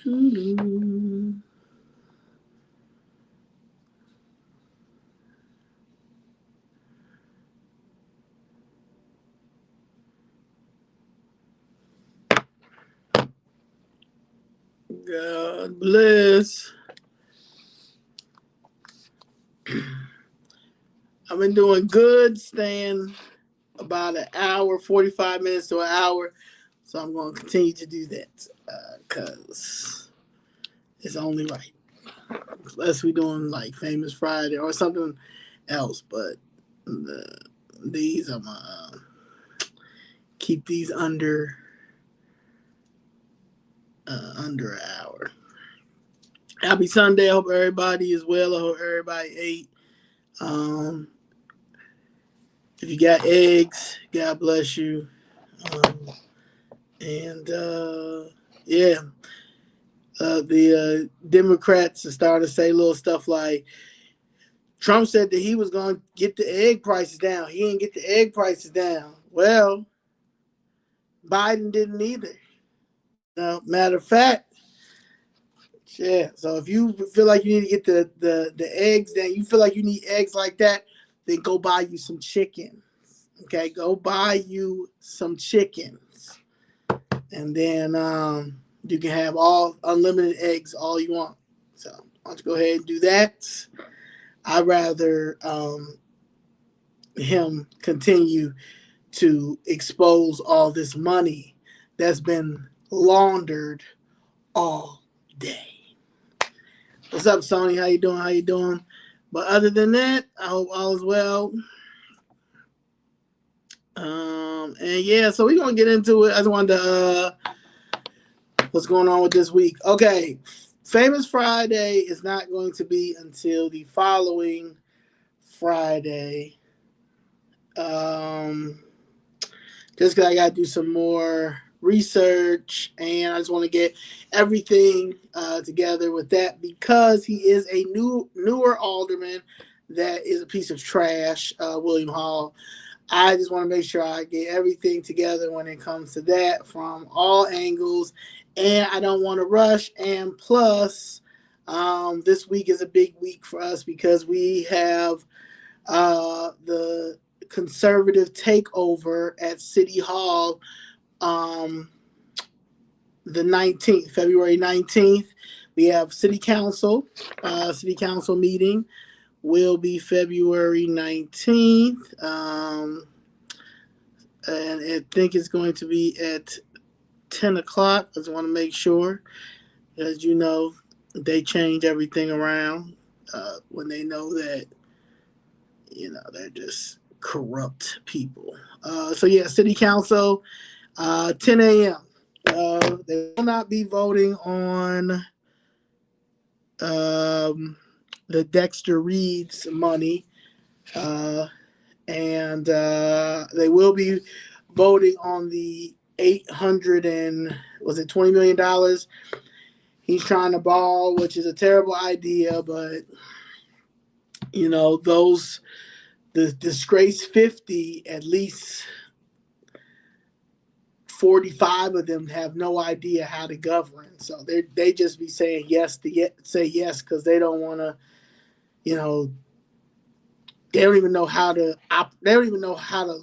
God bless. I've been doing good, staying about an hour, 45 minutes to an hour. So I'm going to continue to do that because it's only right. Unless we're doing like Famous Friday or something else. But these, I'm going to keep these under an hour. Happy Sunday. I hope everybody is well. I hope everybody ate. If you got eggs, God bless you. And yeah, the Democrats are starting to say little stuff like Trump said that he was going to get the egg prices down. He didn't get the egg prices down. Well, Biden didn't either. Matter of fact, yeah. So if you feel like you need to get the eggs down, you feel like you need eggs like that, then go buy you some chicken. Okay, go buy you some chickens, and then you can have all unlimited eggs all you want. So why don't you go ahead and do that? I'd rather him continue to expose all this money that's been laundered all day. What's up, Sony? How you doing? How you doing? But other than that, I hope all is well. And yeah, so we're gonna get into it. I just wanted to what's going on with this week. Okay, Famous Friday is not going to be until the following Friday. Just because I got to do some more research, and I just want to get everything together with that because he is a newer alderman that is a piece of trash, William Hall. I just want to make sure I get everything together when it comes to that from all angles, and I don't want to rush. And plus, this week is a big week for us because we have the conservative takeover at City Hall the 19th, February 19th. We have City Council meeting will be February 19th. And I think it's going to be at 10 o'clock. I just want to make sure. As you know, they change everything around when they know that, they're just corrupt people. So yeah, City Council, 10 a.m. They will not be voting on the Dexter Reed's money, and they will be voting on the $20 million he's trying to borrow, which is a terrible idea, but the disgraced 50, at least 45 of them have no idea how to govern. So they just be saying yes to say yes because they don't want to, they don't even know how to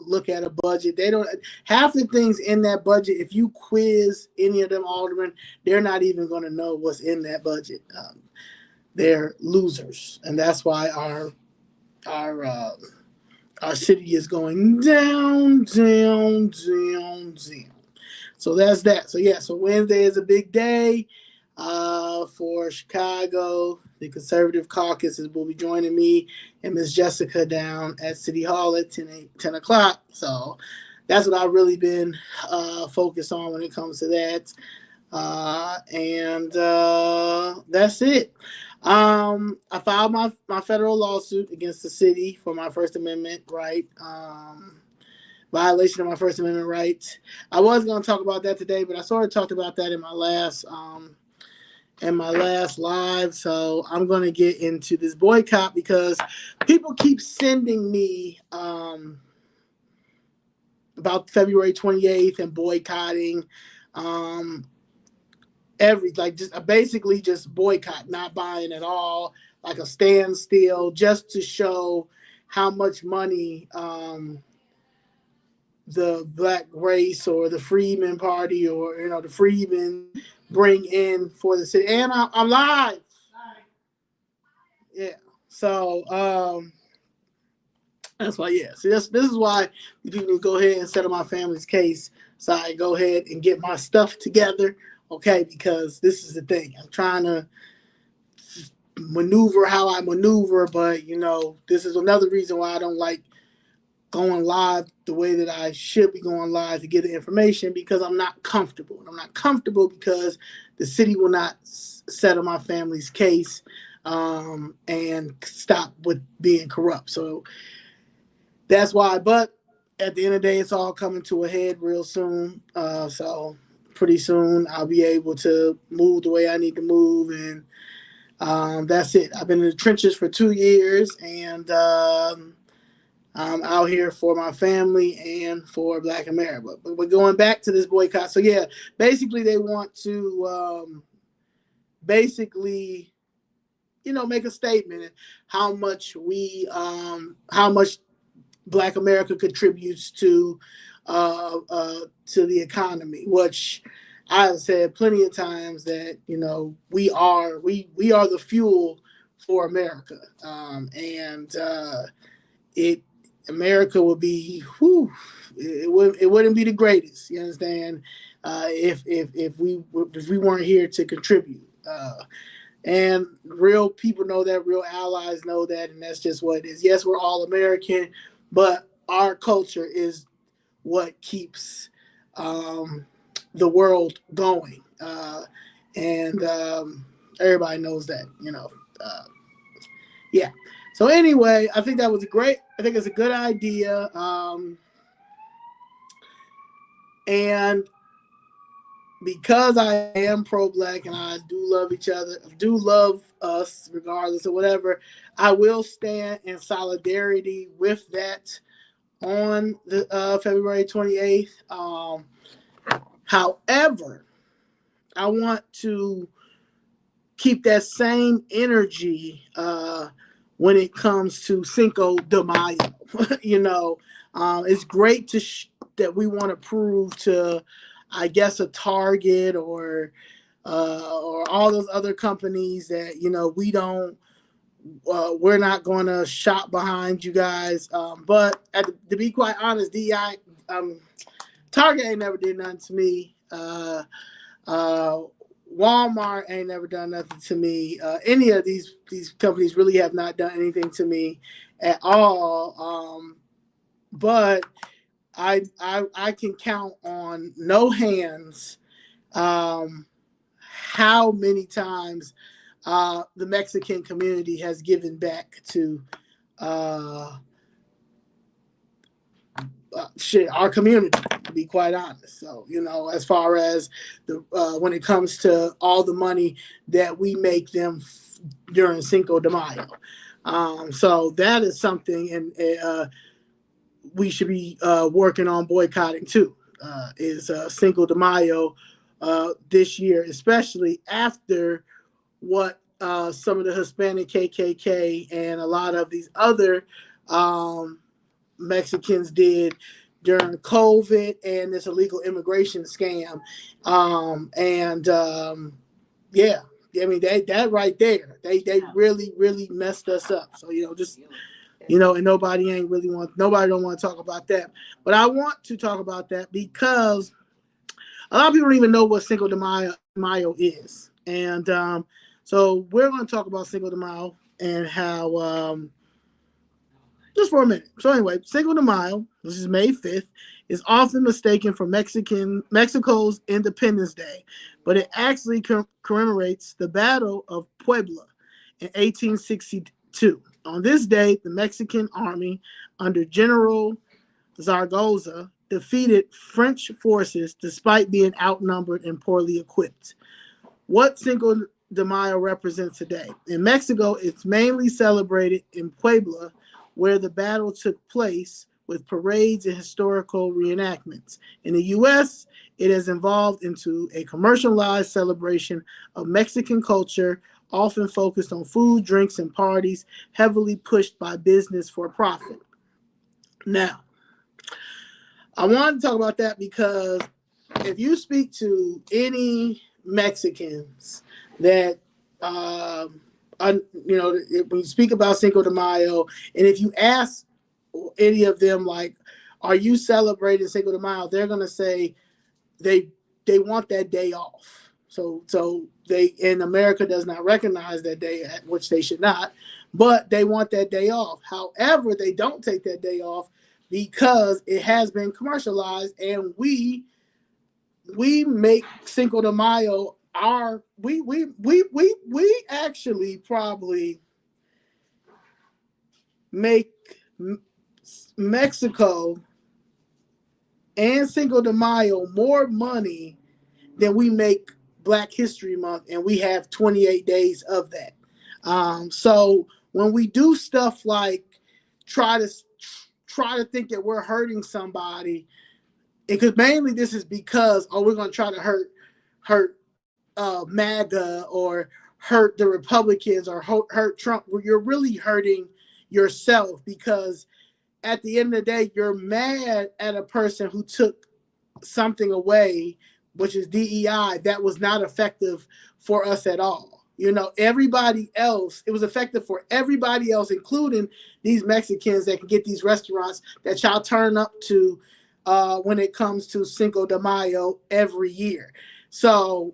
look at a budget. They don't half the things in that budget. If you quiz any of them aldermen, they're not even going to know what's in that budget. They're losers, and that's why our city is going down, down, down, down. So that's that. So yeah, so Wednesday is a big day for Chicago. The Conservative Caucus will be joining me and Miss Jessica down at City Hall at 10 o'clock. So that's what I've really been focused on when it comes to that. And that's it. I filed my federal lawsuit against the city for my First Amendment right. Violation of my First Amendment rights. I was going to talk about that today, but I sort of talked about that in my last live. So I'm going to get into this boycott because people keep sending me about February 28th and boycotting. like just basically just boycott, not buying at all, like a standstill, just to show how much money the black race or the Freedmen Party or the Freedmen bring in for the city. And I'm live. Yeah. So that's why, yeah. See, this is why you need to go ahead and settle my family's case. So I go ahead and get my stuff together, okay? Because this is the thing. I'm trying to maneuver how I maneuver, but this is another reason why I don't like going live the way that I should be going live to get the information, because I'm not comfortable. I'm not comfortable because the city will not settle my family's case and stop with being corrupt. So that's why. But at the end of the day, it's all coming to a head real soon. So pretty soon I'll be able to move the way I need to move, and that's it. I've been in the trenches for 2 years, and I'm out here for my family and for Black America. But we're going back to this boycott. So yeah, basically they want to make a statement how much Black America contributes to the economy, which I've said plenty of times that we are the fuel for America, and America would be it wouldn't be the greatest. You understand? If we weren't here to contribute. And real people know that, real allies know that, and that's just what it is. Yes, we're all American, but our culture is what keeps the world going, and everybody knows that. Yeah. So anyway, I think that was I think it's a good idea, and because I am pro-Black and I do love each other, do love us regardless of whatever, I will stand in solidarity with that on the February 28th. However, I want to keep that same energy when it comes to Cinco de Mayo. It's great that we want to prove to, I guess, a Target or all those other companies that we're not going to shop behind you guys. But to be quite honest, Target ain't never did nothing to me. Walmart ain't never done nothing to me. Any of these companies really have not done anything to me at all. But I can count on no hands how many times the Mexican community has given back to our community, to be quite honest. So, as far as when it comes to all the money that we make them during Cinco de Mayo. So that is something, and we should be working on boycotting too, is Cinco de Mayo this year, especially after what some of the Hispanic KKK and a lot of these other Mexicans did during COVID and this illegal immigration scam. Yeah, I mean, that right there, they really, really messed us up. So, and nobody don't want to talk about that. But I want to talk about that because a lot of people don't even know what Cinco de Mayo is. And so we're going to talk about Cinco de Mayo and how, just for a minute. So anyway, Cinco de Mayo, which is May 5th, is often mistaken for Mexico's Independence Day, but it actually commemorates the Battle of Puebla in 1862. On this day, the Mexican army under General Zaragoza defeated French forces despite being outnumbered and poorly equipped. What Cinco de Mayo represents today? In Mexico, it's mainly celebrated in Puebla, where the battle took place, with parades and historical reenactments. In the U.S., it has evolved into a commercialized celebration of Mexican culture, often focused on food, drinks, and parties, heavily pushed by business for profit. Now, I wanted to talk about that because if you speak to any Mexicans that, when you speak about Cinco de Mayo, and if you ask any of them, like, are you celebrating Cinco de Mayo? They're going to say they want that day off. So they, in America, does not recognize that day, which they should not, but they want that day off. However, they don't take that day off because it has been commercialized, and we make Cinco de Mayo our we actually probably make Mexico and Cinco de Mayo more money than we make Black History Month, and we have 28 days of that. So when we do stuff like try to think that we're hurting somebody, because mainly this is because we're going to try to hurt MAGA or hurt the Republicans or hurt Trump. You're really hurting yourself, because at the end of the day, you're mad at a person who took something away, which is DEI, that was not effective for us at all. Everybody else, it was effective for everybody else, including these Mexicans that can get these restaurants that y'all turn up to when it comes to Cinco de Mayo every year. So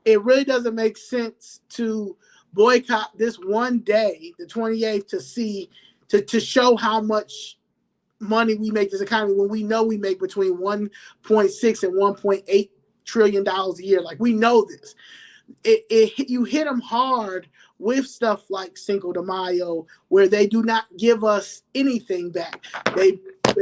it really doesn't make sense to boycott this one day, the 28th, to show how much money we make this economy, when we know we make between 1.6 and 1.8 trillion dollars a year. Like, we know this. You hit them hard with stuff like Cinco de Mayo, where they do not give us anything back. They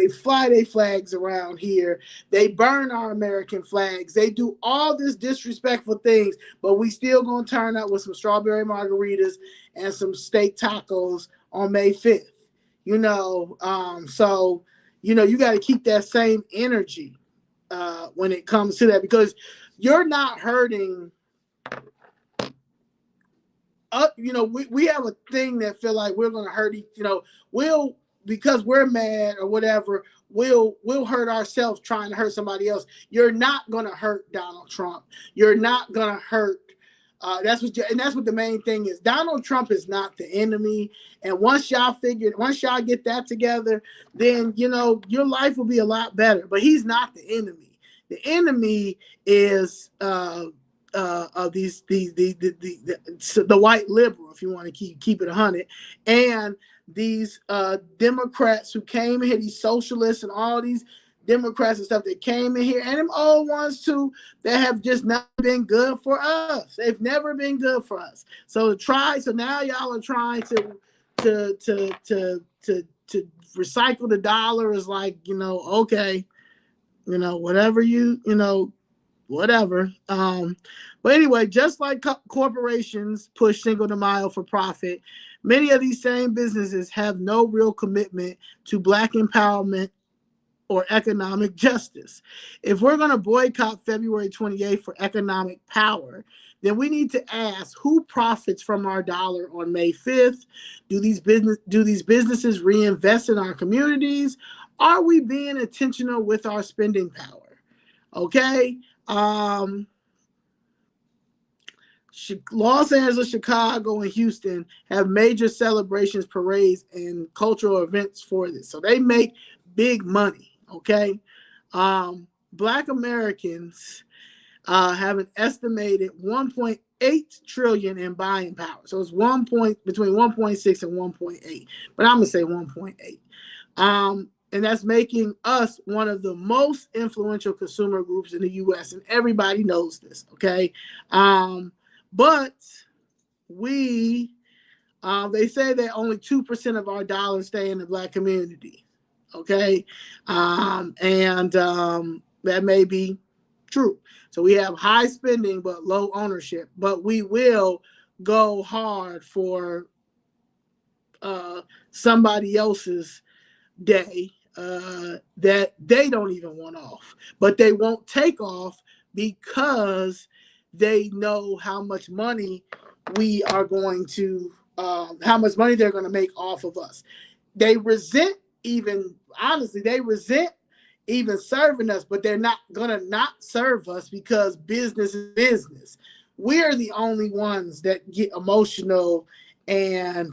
fly their flags around here. They burn our American flags. They do all this disrespectful things, but we still gonna turn up with some strawberry margaritas and some steak tacos on May 5th. So you got to keep that same energy when it comes to that, because you're not hurting. We have a thing that feel like we're gonna hurt. We'll, because we're mad or whatever, we'll hurt ourselves trying to hurt somebody else. You're not gonna hurt Donald Trump. You're not gonna hurt. That's what the main thing is. Donald Trump is not the enemy. And once y'all get that together, then your life will be a lot better. But he's not the enemy. The enemy is the white liberal, if you want to keep it 100, and these Democrats who came in here, these socialists and all these Democrats and stuff that came in here, and them old ones too, that have just not been good for us. They've never been good for us. So now y'all are trying to recycle the dollar. Is like, okay, whatever whatever. But anyway, just like corporations push Cinco de Mayo for profit, many of these same businesses have no real commitment to Black empowerment or economic justice. If we're going to boycott February 28th for economic power, then we need to ask, who profits from our dollar on May 5th? Do these businesses reinvest in our communities? Are we being intentional with our spending power? Okay. Los Angeles, Chicago, and Houston have major celebrations, parades, and cultural events for this. So they make big money. Okay. Black Americans have an estimated 1.8 trillion in buying power. So it's between 1.6 and 1.8, but I'm gonna say 1.8. And that's making us one of the most influential consumer groups in the U.S. And everybody knows this. Okay. But they say that only 2% of our dollars stay in the Black community. Okay. That may be true. So we have high spending, but low ownership, but we will go hard for somebody else's day that they don't even want off, but they won't take off because they know how much money we are going to, how much money they're going to make off of us. They resent, even honestly, they resent even serving us, but they're not going to not serve us because business is business. We're the only ones that get emotional and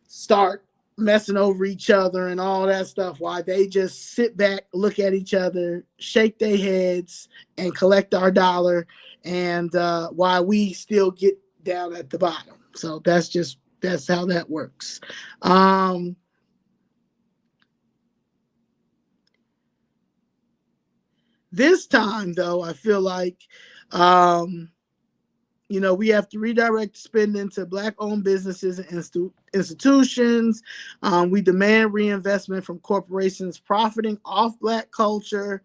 start messing over each other and all that stuff, while they just sit back, look at each other, shake their heads, and collect our dollar, and while we still get down at the bottom. So that's how that works. This time, though, I feel like we have to redirect spending to Black-owned businesses and institutions. We demand reinvestment from corporations profiting off Black culture.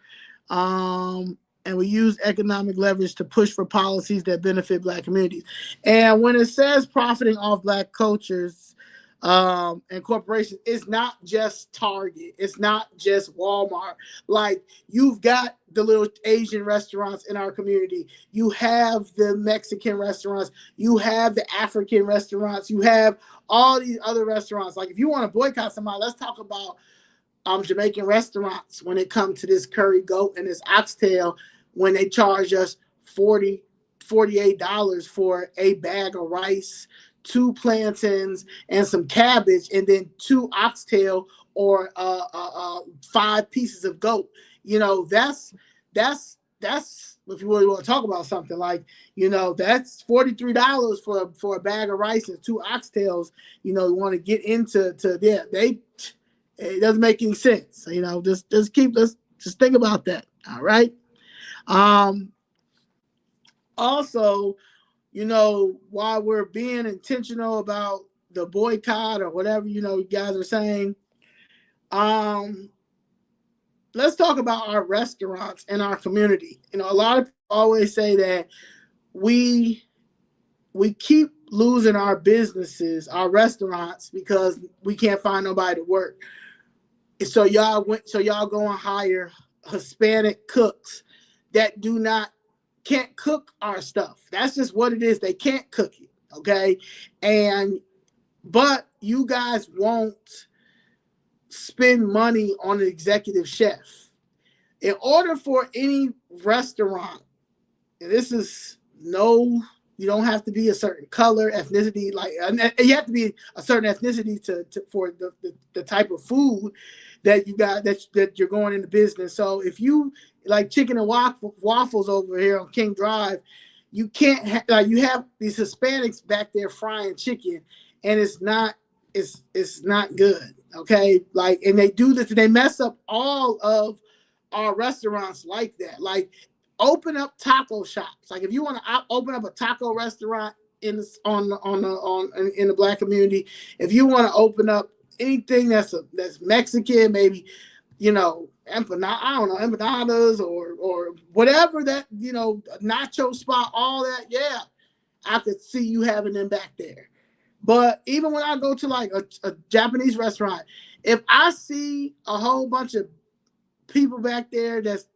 And we use economic leverage to push for policies that benefit Black communities. And when it says profiting off Black cultures and corporations, it's not just Target. It's not just Walmart. Like, you've got the little Asian restaurants in our community. You have the Mexican restaurants. You have the African restaurants. You have all these other restaurants. Like, if you want to boycott somebody, let's talk about Jamaican restaurants when it comes to this curry goat and this oxtail, when they charge us $48 for a bag of rice, 2 plantains, and some cabbage, and then 2 oxtail or 5 pieces of goat. That's if you really want to talk about something, like, that's $43 for a bag of rice and 2 oxtails. You want to get into it doesn't make any sense. Just think about that. All right. Also, while we're being intentional about the boycott or whatever, you guys are saying, let's talk about our restaurants and our community. A lot of people always say that we keep losing our businesses, our restaurants, because we can't find nobody to work. So y'all go and hire Hispanic cooks that can't cook our stuff. That's just what it is. They can't cook it. Okay. But you guys won't spend money on an executive chef. In order for any restaurant, and this is you don't have to be a certain color, ethnicity, like you have to be a certain ethnicity for the type of food that you got, that you're going into business. So if you like chicken and waffles over here on King Drive, you can't you have these Hispanics back there frying chicken, and it's not good. Okay, and they do this, and they mess up all of our restaurants like that. Like, open up taco shops. Like, if you want to open up a taco restaurant in the Black community, if you want to open up anything that's Mexican, maybe empanadas or whatever, that nacho spot, all that, yeah, I could see you having them back there. But even when I go to like a Japanese restaurant, if I see a whole bunch of people back there that's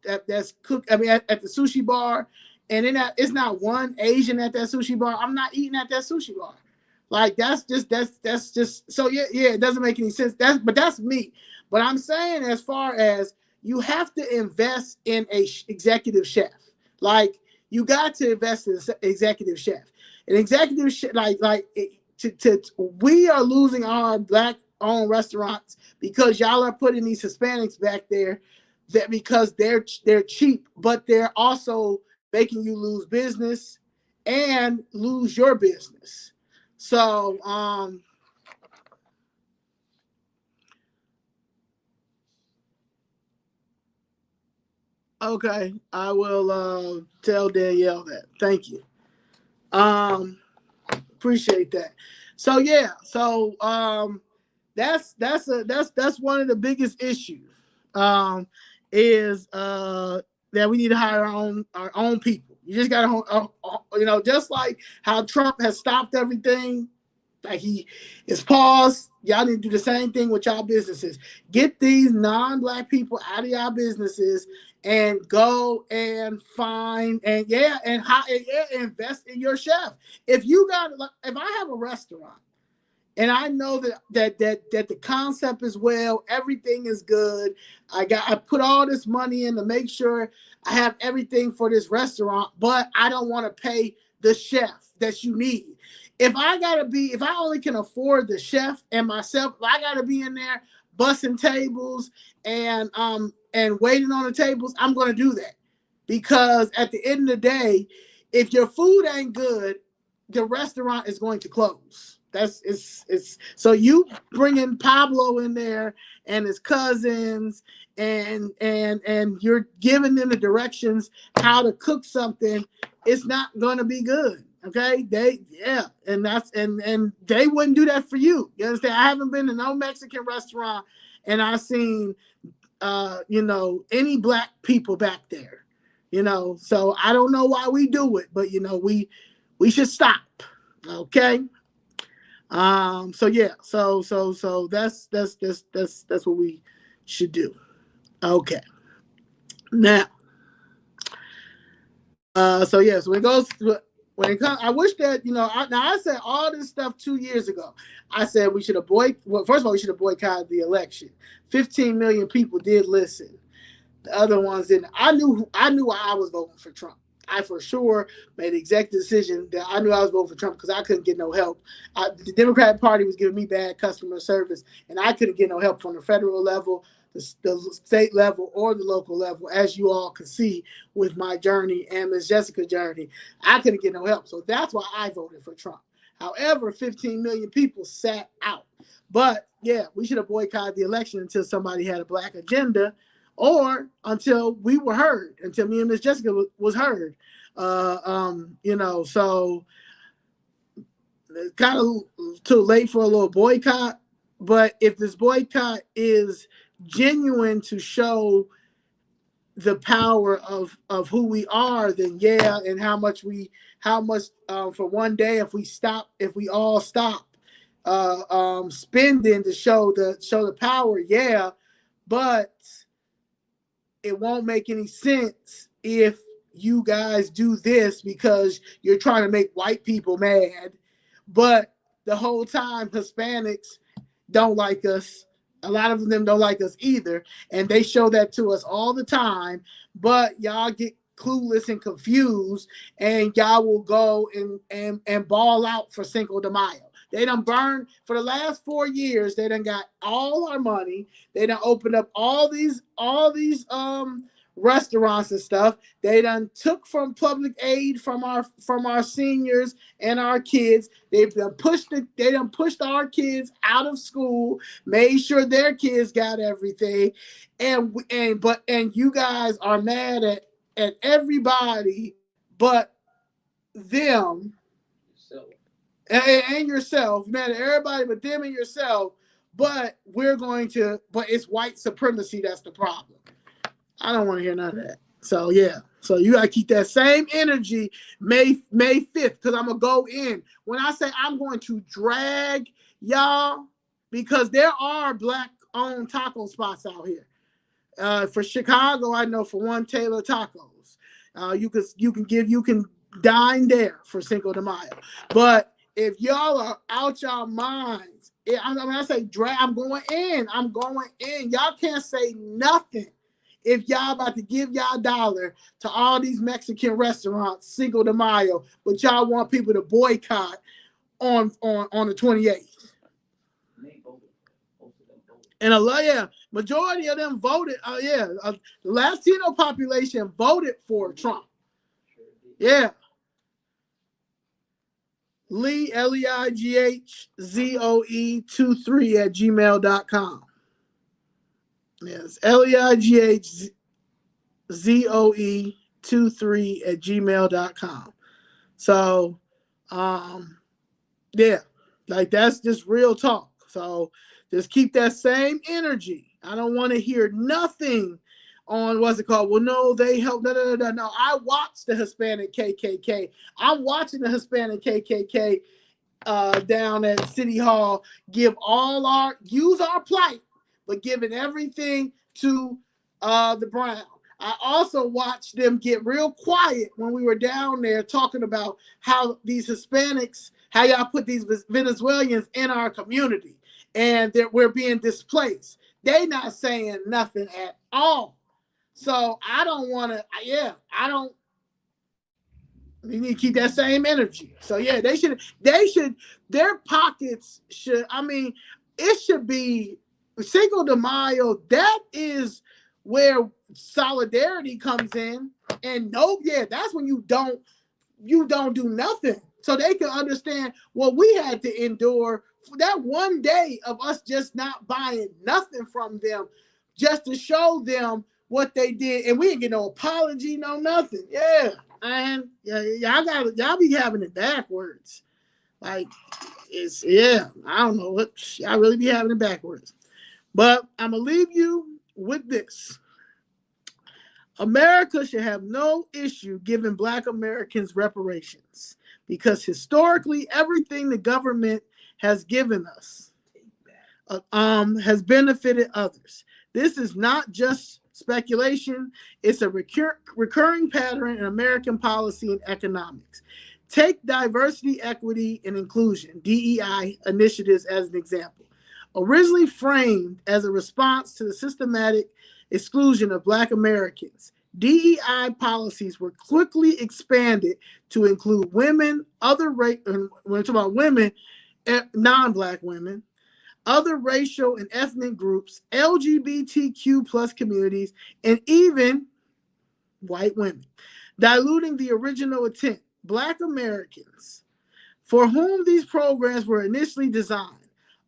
cook, at the sushi bar, and then it's not one Asian at that sushi bar, I'm not eating at that sushi bar. Like, that's just so yeah, it doesn't make any sense. That's me. But I'm saying, as far as, you have to invest in a executive chef. Like, you got to invest in an executive chef. An executive chef, we are losing our Black-owned restaurants because y'all are putting these Hispanics back there, that because they're cheap, but they're also making you lose business and lose your business. So okay, I will tell Danielle that. Thank you. Appreciate that. So yeah, that's one of the biggest issues. Is that we need to hire our own people. You just got to, just like how Trump has stopped everything, Like he is paused. Y'all need to do the same thing with y'all businesses. Get these non-black people out of y'all businesses and go and find and invest in your chef. If I have a restaurant and I know that the concept is well, everything is good. I put all this money in to make sure I have everything for this restaurant, but I don't want to pay the chef that you need. If I only can afford the chef and myself, if I gotta be in there bussing tables and waiting on the tables, I'm gonna do that. Because at the end of the day, if your food ain't good, the restaurant is going to close. It's so you bringing Pablo in there and his cousins and you're giving them the directions how to cook something, it's not going to be good. Okay, and they wouldn't do that for you. You understand? I haven't been to no Mexican restaurant and I've seen any black people back there. So I don't know why we do it, but we should stop. Okay. So yeah, so that's what we should do. Okay. Now, so yeah, so when it comes, I wish that I said all this stuff 2 years ago. I said we should have first of all, we should have boycotted the election. 15 million people did listen. The other ones didn't. I knew why I was voting for Trump. I for sure made the executive decision that I knew I was voting for Trump because I couldn't get no help. The Democratic Party was giving me bad customer service, and I couldn't get no help from the federal level, the state level, or the local level, as you all can see with my journey and Ms. Jessica's journey. I couldn't get no help, so that's why I voted for Trump. However, 15 million people sat out. But yeah, we should have boycotted the election until somebody had a black agenda, or until we were heard, until me and Miss Jessica was heard. So it's kind of too late for a little boycott. But if this boycott is genuine to show the power of who we are, then yeah, and how much for one day, if we all stop spending to show the power, yeah, but it won't make any sense if you guys do this because you're trying to make white people mad, but the whole time Hispanics don't like us. A lot of them don't like us either, and they show that to us all the time, but y'all get clueless and confused, and y'all will go and ball out for Cinco de Mayo. They done burned for the last 4 years. They done got all our money. They done opened up all these restaurants and stuff. They done took from public aid from our seniors and our kids. They done pushed our kids out of school, made sure their kids got everything. And you guys are mad at everybody but them. And yourself, man, everybody but them and yourself, but it's white supremacy that's the problem. I don't want to hear none of that. So yeah, so you gotta keep that same energy May 5th, because I'm gonna go in. When I say I'm going to drag y'all, because there are black owned taco spots out here. For Chicago, I know for one, Taylor Tacos. You can dine there for Cinco de Mayo, but if y'all are out y'all minds, when I say drag, I'm going in. Y'all can't say nothing if y'all about to give y'all dollar to all these Mexican restaurants Cinco de Mayo, but y'all want people to boycott on the 28th. And majority of them voted. The Latino population voted for Trump. Yeah. Lee, LEIGHZOE23@gmail.com. Yes, LEIGHZOE23@gmail.com. So, yeah, like that's just real talk. So just keep that same energy. I don't want to hear nothing on what's it called. Well, no, they help. No. I watched the Hispanic KKK. I'm watching the Hispanic KKK down at City Hall, use our plight, but giving everything to the Brown. I also watched them get real quiet when we were down there talking about how these Hispanics, how y'all put these Venezuelans in our community and that we're being displaced. They not saying nothing at all. So I don't want to, we need to keep that same energy. So yeah, their pockets should, it should be Cinco de Mayo. That is where solidarity comes in. And that's when you don't do nothing. So they can understand what we had to endure for that one day of us just not buying nothing from them, just to show them what they did. And we didn't get no apology, no nothing. Yeah. And y'all be having it backwards. Like, I don't know what y'all really be having it backwards. But I'm gonna leave you with this. America should have no issue giving Black Americans reparations, because historically everything the government has given us has benefited others. This is not just speculation. It's a recurring pattern in American policy and economics. Take diversity, equity, and inclusion, DEI initiatives as an example. Originally framed as a response to the systematic exclusion of Black Americans, DEI policies were quickly expanded to include women, when we talk about women, non-Black women, other racial and ethnic groups, LGBTQ plus communities, and even white women, diluting the original intent. Black Americans, for whom these programs were initially designed,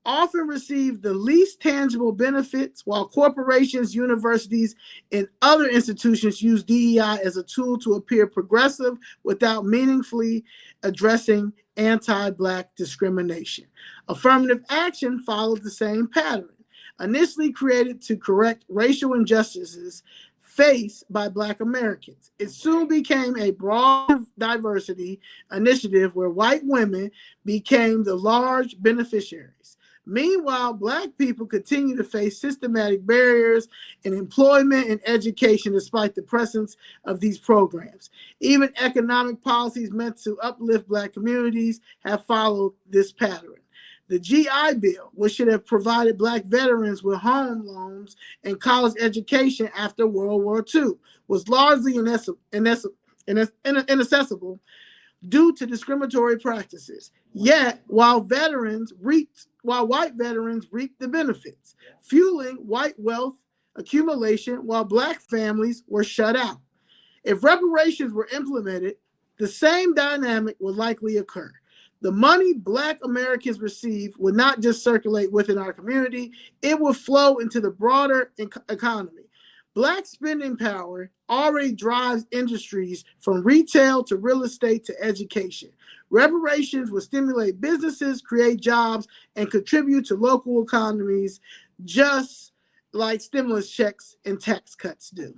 often receive the least tangible benefits, while corporations, universities, and other institutions use DEI as a tool to appear progressive without meaningfully addressing anti-Black discrimination. Affirmative action followed the same pattern. Initially created to correct racial injustices faced by Black Americans, it soon became a broad diversity initiative where white women became the large beneficiaries. Meanwhile, Black people continue to face systematic barriers in employment and education despite the presence of these programs. Even economic policies meant to uplift Black communities have followed this pattern. The GI Bill, which should have provided Black veterans with home loans and college education after World War II, was largely inaccessible due to discriminatory practices. Yet, while white veterans reaped the benefits, fueling white wealth accumulation while Black families were shut out. If reparations were implemented, the same dynamic would likely occur. The money Black Americans receive would not just circulate within our community, it would flow into the broader economy. Black spending power already drives industries from retail to real estate to education. Reparations will stimulate businesses, create jobs, and contribute to local economies, just like stimulus checks and tax cuts do.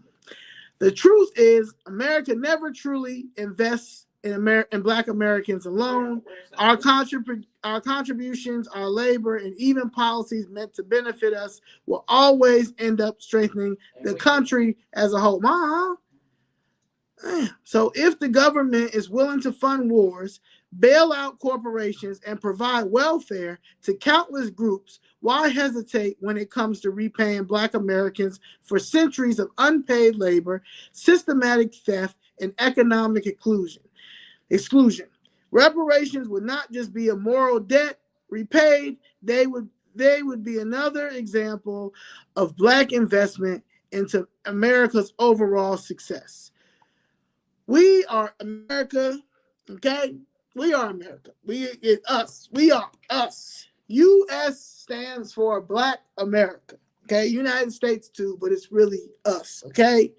The truth is, America never truly invests in Black Americans alone. Our contributions, our labor, and even policies meant to benefit us will always end up strengthening the country as a whole. So if the government is willing to fund wars, bail out corporations, and provide welfare to countless groups, why hesitate when it comes to repaying Black Americans for centuries of unpaid labor, systematic theft, and economic exclusion? Reparations would not just be a moral debt repaid, they would be another example of Black investment into America's overall success. We are America, okay? We are America. We are us. U.S. stands for Black America, okay? United States too, but it's really us, okay?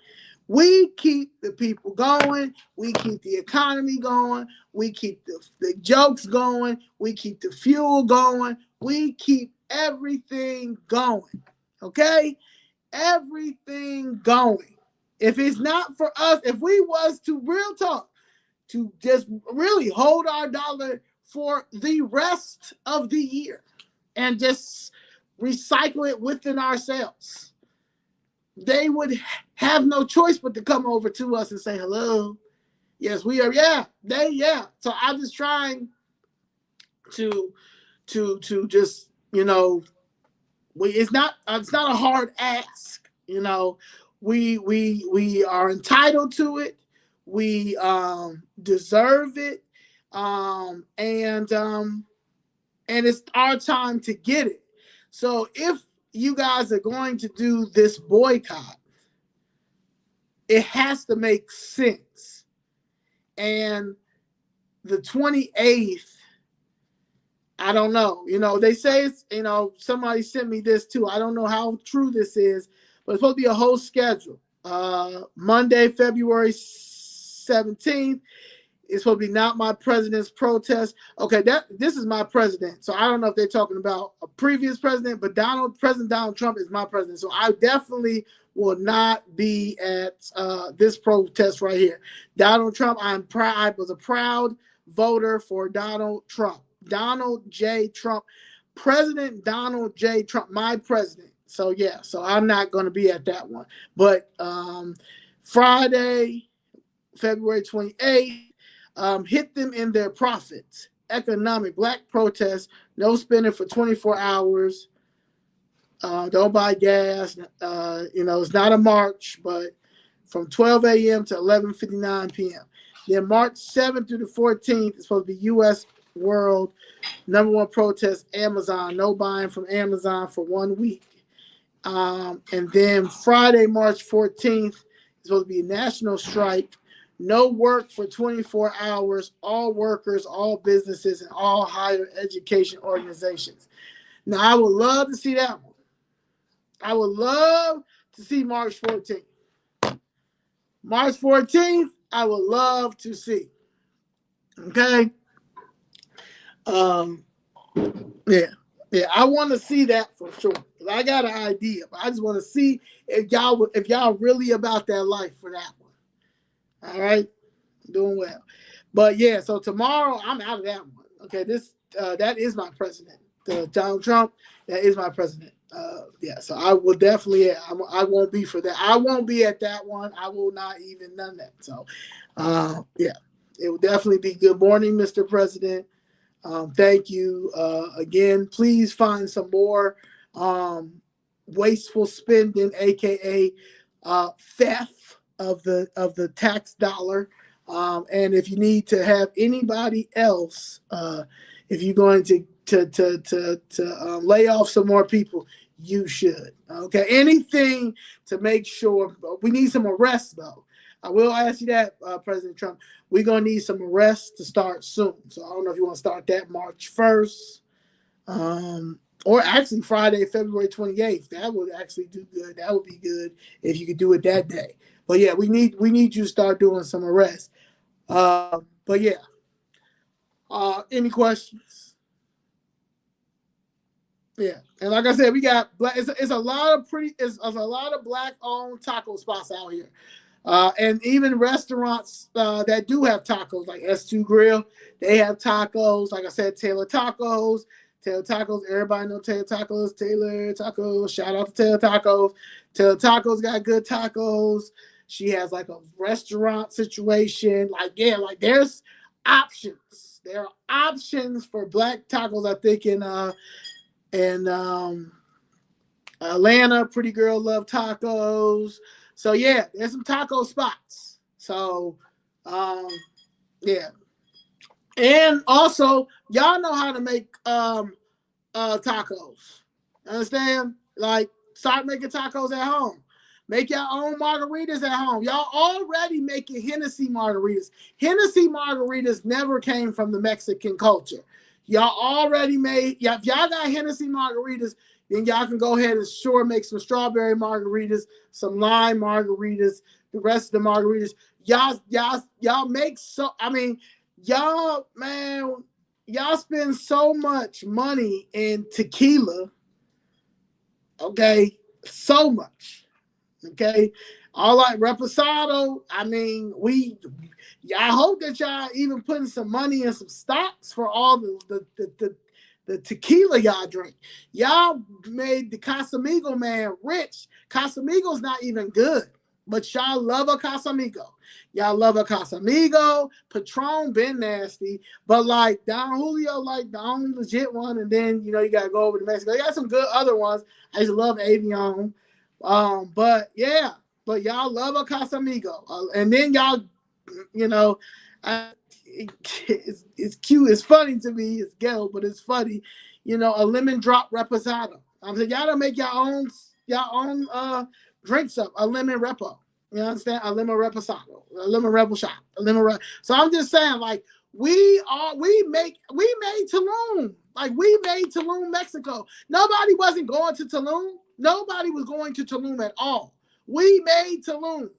We keep the people going. We keep the economy going. We keep the jokes going. We keep the fuel going. We keep everything going, okay? Everything going. If it's not for us, if we was to real talk, to just really hold our dollar for the rest of the year and just recycle it within ourselves. They would have no choice but to come over to us and say hello. Yes, we are. Yeah, So I'm just trying to just, it's not a hard ask. We are entitled to it. We deserve it, and it's our time to get it. So if you guys are going to do this boycott, it has to make sense. And the 28th, I don't know. They say it's, somebody sent me this too. I don't know how true this is, but it's supposed to be a whole schedule. Monday, February 17th. It's supposed to be not my president's protest. Okay, this is my president. So I don't know if they're talking about a previous president, but President Donald Trump is my president. So I definitely will not be at this protest right here. Donald Trump, I was a proud voter for Donald Trump. Donald J. Trump. President Donald J. Trump, my president. So yeah, so I'm not going to be at that one. But Friday, February 28th, hit them in their profits. Economic black protests, no spending for 24 hours. Don't buy gas. It's not a march, but from 12 a.m. to 11:59 p.m. Then March 7th through the 14th is supposed to be U.S. World #1 protest, Amazon. No buying from Amazon for 1 week. And then Friday, March 14th is supposed to be a national strike. No work for 24 hours, all workers, all businesses, and all higher education organizations. Now, I would love to see that one. I would love to see March 14th. March 14th, I would love to see. Okay? Yeah, I want to see that for sure. I got an idea, but I just want to see if y'all really about that life for that one. All right, doing well, but yeah. So tomorrow I'm out of that one. Okay, that is my president, Donald Trump. That is my president. Yeah. So I will definitely. Yeah, I won't be for that. I won't be at that one. I will not even none that. So, yeah, it will definitely be good morning, Mr. President. Thank you again. Please find some more wasteful spending, aka theft of the tax dollar. And if you need to have anybody else, if you're going to lay off some more people, you should. Okay, anything to make sure. We need some arrests though. I will ask you that, President Trump. We're going to need some arrests to start soon. So I don't know if you want to start that March 1st. Or actually Friday, February 28th. That would actually do good. That would be good if you could do it that day. But yeah, we need you to start doing some arrests. But yeah. Any questions? Yeah. And like I said, we got black. It's a lot of black-owned taco spots out here. And even restaurants that do have tacos, like S2 Grill, they have tacos. Like I said, Taylor Tacos. Everybody know Taylor Tacos. Taylor Tacos. Shout out to Taylor Tacos. Taylor Tacos got good tacos. She has like a restaurant situation. Like, yeah, like there's options. There are options for black tacos, I think, in Atlanta. Pretty Girl Love Tacos. So yeah, there's some taco spots. So yeah. And also, y'all know how to make tacos. Understand? Like, start making tacos at home. Make your own margaritas at home. Y'all already making Hennessy margaritas. Hennessy margaritas never came from the Mexican culture. Y'all already made, if y'all got Hennessy margaritas, then y'all can go ahead and make some strawberry margaritas, some lime margaritas, the rest of the margaritas. Y'all make y'all spend so much money in tequila. Okay, so much. Okay, all like Reposado. I mean, I hope that y'all even putting some money in some stocks for all the tequila y'all drink. Y'all made the Casamigo man rich. Casamigo's not even good, but y'all love a Casamigo. Y'all love a Casamigo. Patron been nasty, but like Don Julio, like the only legit one. And then you gotta go over to Mexico. You got some good other ones. I used to love Avion. But yeah, but y'all love a Casamigo, and then y'all, it's cute. It's funny to me. It's ghetto, but it's funny. A lemon drop reposado. I'm saying y'all don't make your own drinks up. A lemon repo. You understand? A lemon reposado. A lemon rebel shot. So I'm just saying, like we made Tulum. Like we made Tulum, Mexico. Nobody wasn't going to Tulum. Nobody was going to Tulum at all. We made Tulum.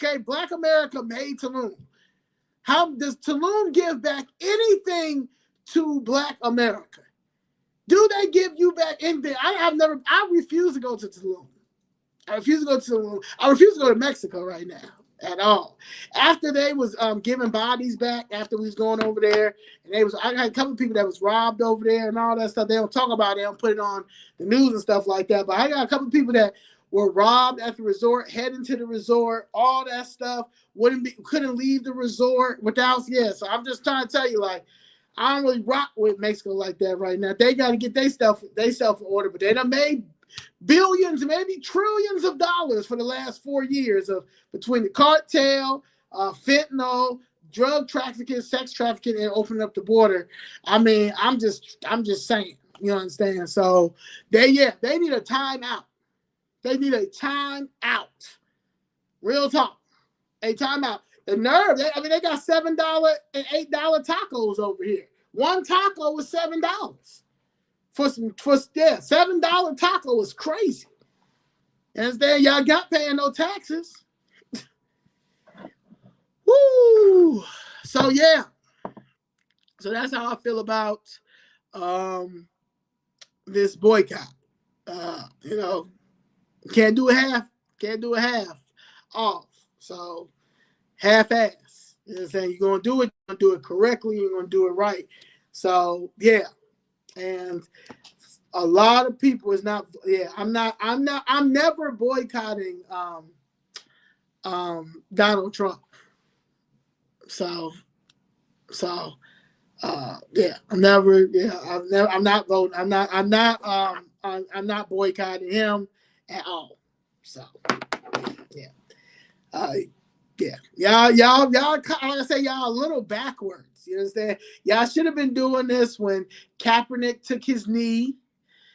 Okay, Black America made Tulum. How does Tulum give back anything to Black America? Do they give you back anything? I refuse to go to Tulum. I refuse to go to Tulum. I refuse to go to Mexico right now at all. After they was giving bodies back, after we was going over there, and I had a couple of people that was robbed over there and all that stuff. They don't talk about it. They don't put it on the news and stuff like that. But I got a couple of people that were robbed at the resort, heading to the resort, all that stuff. Couldn't leave the resort without. So I'm just trying to tell you, like, I don't really rock with Mexico like that right now. They got to get their stuff in order, but they done made billions, maybe trillions of dollars for the last 4 years between the cartel, fentanyl, drug trafficking, sex trafficking, and opening up the border. I mean, I'm just saying, you understand? So they need a timeout. They need a timeout. Real talk. A timeout. The nerve. They got $7 and $8 tacos over here. One taco was $7. $7 taco is crazy. You understand? Y'all got paying no taxes. Woo! So yeah. So that's how I feel about this boycott. Can't do a half off. So half-ass. You know what I'm saying? You're gonna do it correctly, you're gonna do it right. So yeah. And a lot of people is not. I'm never boycotting Donald Trump. So I'm not voting. I'm not boycotting him at all. So y'all, like I say, y'all a little backwards. You understand? Y'all should have been doing this when Kaepernick took his knee.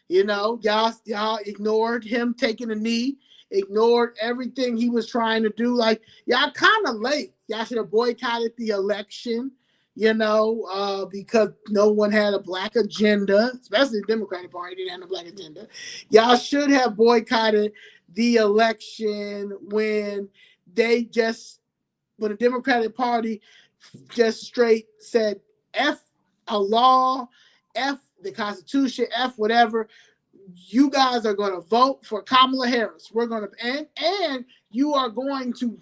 Y'all ignored him taking a knee, ignored everything he was trying to do. Like, y'all kind of late. Y'all should have boycotted the election, because no one had a black agenda, especially the Democratic Party didn't have a black agenda. Y'all should have boycotted the election when the Democratic Party just straight said F a law, F the Constitution, F whatever. You guys are going to vote for Kamala Harris. We're going to, and you are going to,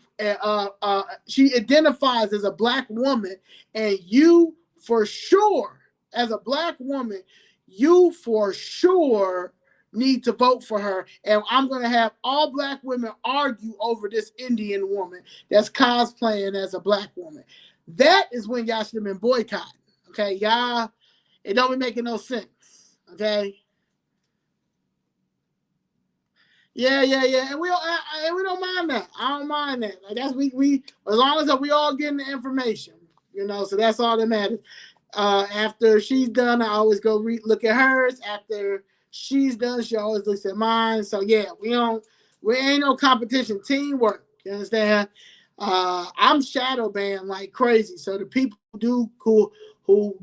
she identifies as a black woman, and you for sure, as a black woman, you for sure need to vote for her. And I'm going to have all black women argue over this Indian woman that's cosplaying as a black woman. That is when y'all should have been boycotting. Okay, y'all, it don't be making no sense. Okay. Yeah, and we don't mind that. I don't mind that. Like that's we as long as we all getting the information, So that's all that matters. After she's done, I always go look at hers. After she's done, she always looks at mine. So yeah, we ain't no competition. Teamwork. You understand? I'm shadow banned like crazy. So the people who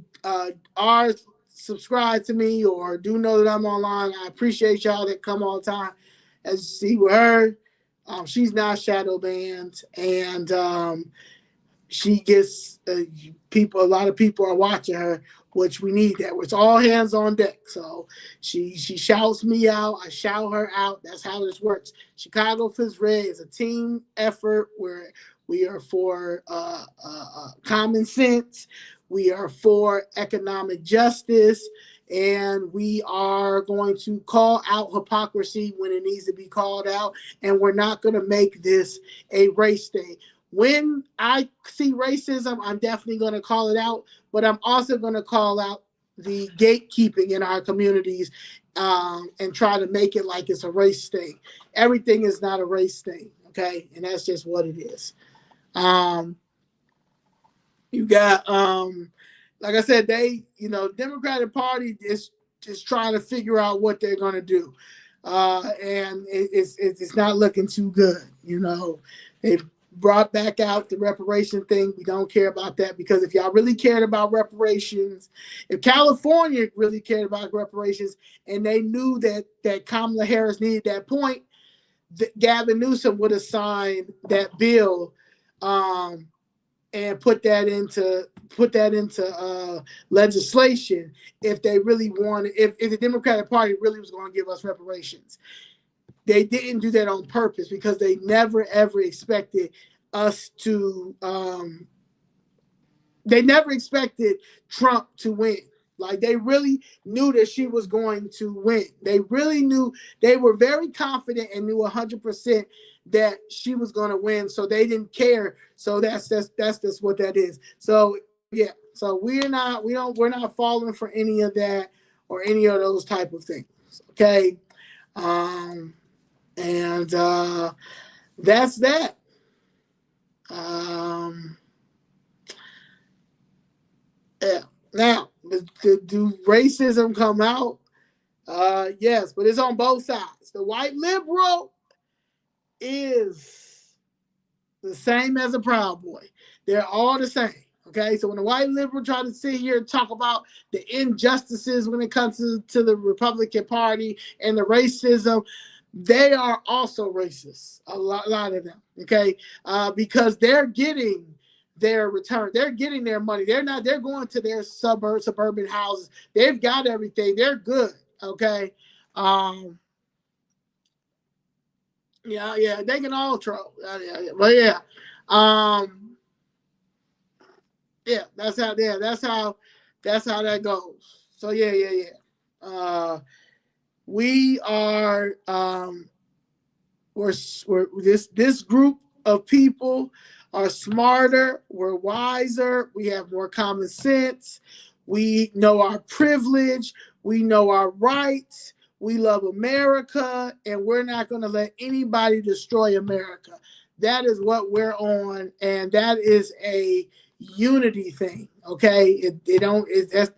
are subscribed to me or do know that I'm online, I appreciate y'all that come all the time. As you see with her, she's not shadow banned, and she gets people. A lot of people are watching her which we need that. It's all hands on deck. So she shouts me out, I shout her out. That's how this works. Chicago Fist Red is a team effort where we are for common sense. We are for economic justice. And we are going to call out hypocrisy when it needs to be called out. And we're not going to make this a race thing. When I see racism, I'm definitely going to call it out. But I'm also going to call out the gatekeeping in our communities and try to make it like it's a race thing. Everything is not a race thing, okay? And that's just what it is. You got, like I said, Democratic Party is just trying to figure out what they're going to do. And it's not looking too good. They brought back out the reparation thing. We don't care about that, because if y'all really cared about reparations, if California really cared about reparations and they knew that Kamala Harris needed that point, Gavin Newsom would have signed that bill and put that into legislation if they really wanted, if the Democratic Party really was going to give us reparations. They didn't do that on purpose because they never ever expected us to. They never expected Trump to win. Like, they really knew that she was going to win. They really knew. They were very confident and knew 100% that she was going to win. So they didn't care. So that's just what that is. So yeah. So we're not falling for any of that or any of those type of things. Okay. And that's that. Yeah. Now, do racism come out? Yes, but it's on both sides. The white liberal is the same as a Proud Boy. They're all the same. Okay, so when the white liberal try to sit here and talk about the injustices when it comes to the Republican Party and the racism, they are also racist. A lot of them. Okay, because they're getting their return. They're getting their money. They're going to their suburban houses. They've got everything. They're good. Okay. Yeah, they can all troll. But yeah. Yeah, that's how that goes. So yeah. We are we're this group of people are smarter, we're wiser, we have more common sense, we know our privilege, we know our rights, we love America, and we're not going to let anybody destroy America. That is what we're on, and that is a unity thing. Okay,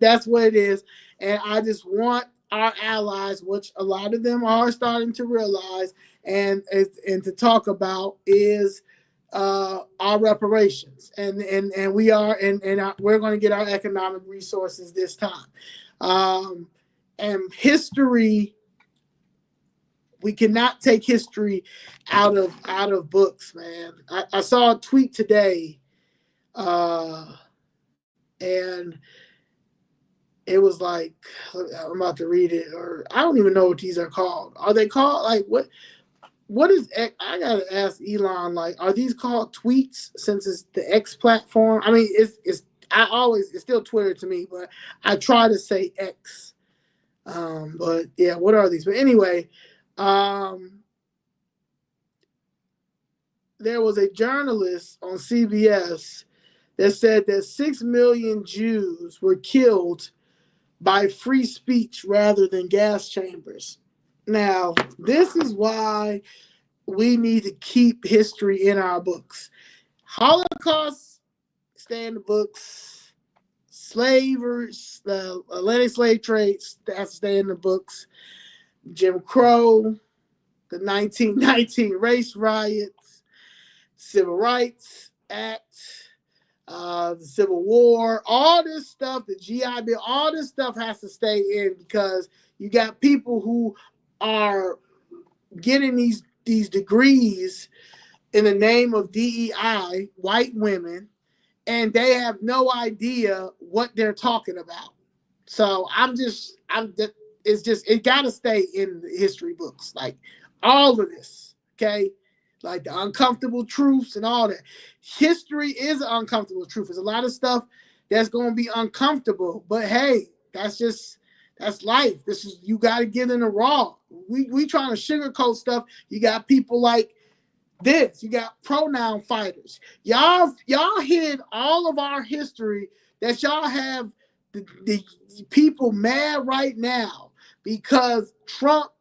that's what it is, and I just want our allies, which a lot of them are starting to realize and to talk about, is our reparations, and we are, and we're going to get our economic resources this time. And history, we cannot take history out of books, man. I saw a tweet today, and it was like, I'm about to read it, or I don't even know what these are called. Are they called, like, what is X? I gotta ask Elon, like, are these called tweets since it's the X platform? I mean, it's still Twitter to me, but I try to say X. But yeah, what are these? But anyway, there was a journalist on CBS that said that 6 million Jews were killed by free speech rather than gas chambers. Now, this is why we need to keep history in our books. Holocaust, stay in the books. Slavers, the Atlantic slave trade, has to stay in the books. Jim Crow, the 1919 race riots, Civil Rights Act, the Civil War, all this stuff, the GI Bill, all this stuff has to stay in, because you got people who are getting these degrees in the name of DEI, white women, and they have no idea what they're talking about. So it got to stay in the history books, like all of this, okay? Like the uncomfortable truths and all that. History is an uncomfortable truth. There's a lot of stuff that's going to be uncomfortable, but hey, that's life. This is, you got to get in the raw. We trying to sugarcoat stuff. You got people like this. You got pronoun fighters. Y'all hid all of our history that y'all have the people mad right now because Trump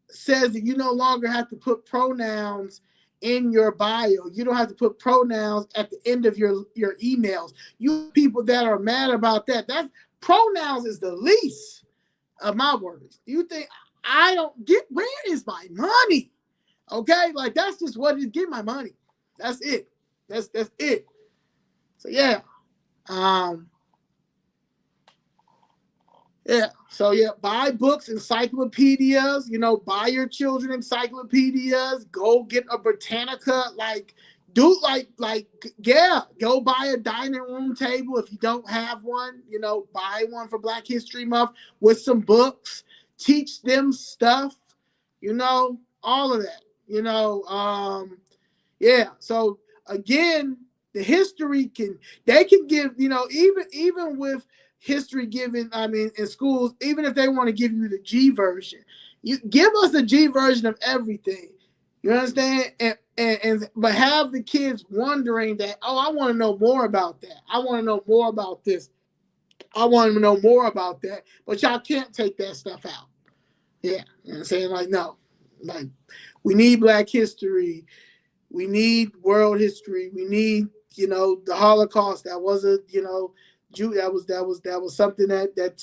says that you no longer have to put pronouns in your bio. You don't have to put pronouns at the end of your emails. You people that are mad about that, pronouns is the least of my worries. You think I don't get, where is my money? Okay, like that's just what it is. Give my money. That's it. That's it. So yeah. Yeah. So yeah, buy books, encyclopedias, buy your children encyclopedias, go get a Britannica, go buy a dining room table if you don't have one, buy one for Black History Month with some books, teach them stuff, all of that, yeah. So again, the history they can give, even with history given, in schools, even if they want to give you the G version, you give us the G version of everything. You understand? But have the kids wondering that, oh, I want to know more about that. I want to know more about this. I want to know more about that. But y'all can't take that stuff out. Yeah. You know what I'm saying? Like, no. Like, we need Black history. We need world history. We need, the Holocaust. That was that was something that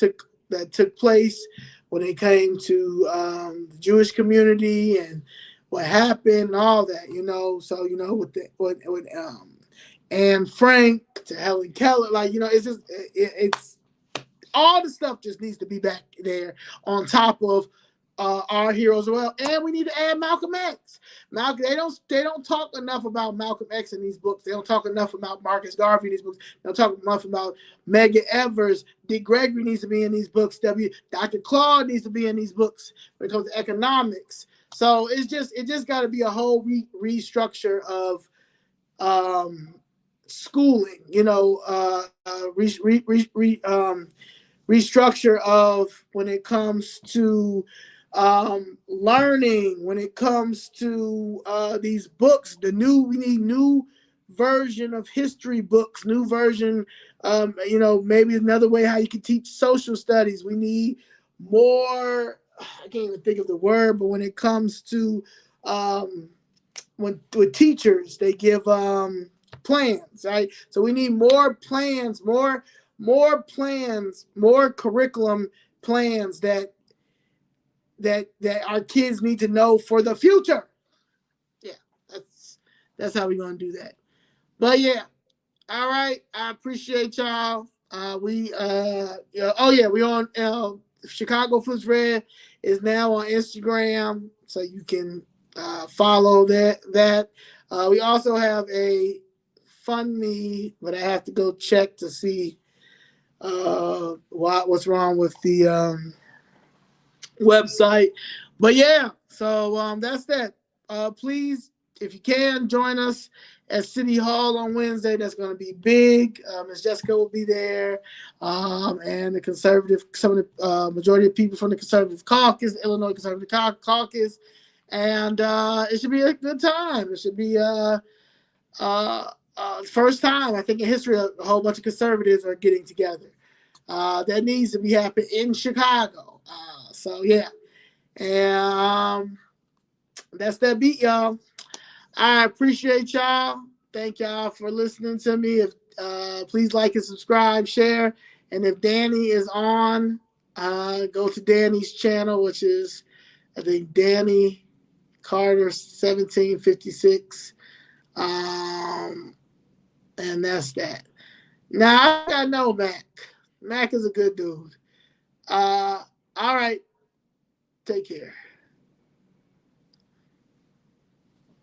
took place when it came to the Jewish community and what happened and all that. So with Anne Frank to Helen Keller, it's just it's all the stuff just needs to be back there on top of our heroes as well. And we need to add Malcolm X. They don't talk enough about Malcolm X in these books. They don't talk enough about Marcus Garvey in these books. They don't talk enough about Medgar Evers. Dick Gregory needs to be in these books. Dr. Claude needs to be in these books when it comes to economics. So it just got to be a whole restructure of schooling. Restructure of when it comes to learning, when it comes to these books. We need new version of history books, new version, maybe another way how you can teach social studies. We need more, I can't even think of the word, but when it comes to with teachers, they give plans, right? So we need more plans, more plans, more curriculum plans that our kids need to know for the future. Yeah, that's how we're gonna do that. But yeah, all right. I appreciate y'all. We on Chicago Flips Red is now on Instagram, so you can follow that. We also have a Fund Me, but I have to go check to see what's wrong with the website. But yeah, so that's that. Please, if you can, join us at City Hall on Wednesday. That's going to be big. Ms. Jessica will be there, and some of the majority of people from the Conservative Caucus, Illinois Conservative Caucus, and it should be a good time. It should be first time I think in history a whole bunch of conservatives are getting together. That needs to be happening in Chicago. So yeah, and that's that beat, y'all. I appreciate y'all. Thank y'all for listening to me. If please like and subscribe, share, and if Danny is on, go to Danny's channel, which is I think Danny Carter 1756, and that's that. Now I know Mac. Mac is a good dude. All right. Take care.